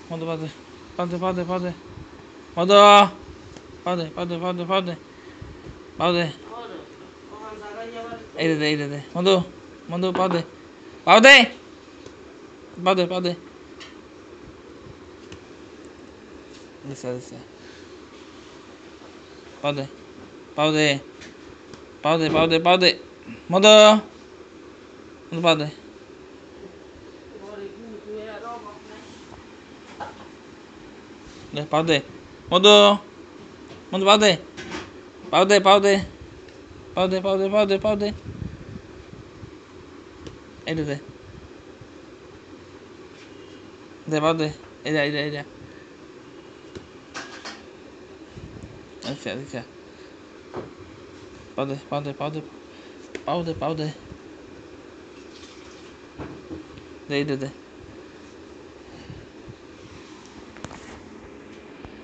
মধু পাদে পাদে পাদে পাদে মধু পাদে পাদে পাদে পাদে পাদে এই দে মধু মধু পাদে পাদে পাদে পাদে দিছে দিছে পাদে পাদে পাদে পাদে পাদে মধু মধু পাদে দে পাদে মধু মধু পাদে পাদে পাদে পাদে পাদে পাদে পাদে এই দে দে পাদে এই যা আচ্ছা আচ্ছা পাদে পাদে পাদে পাদে পাদে দে দে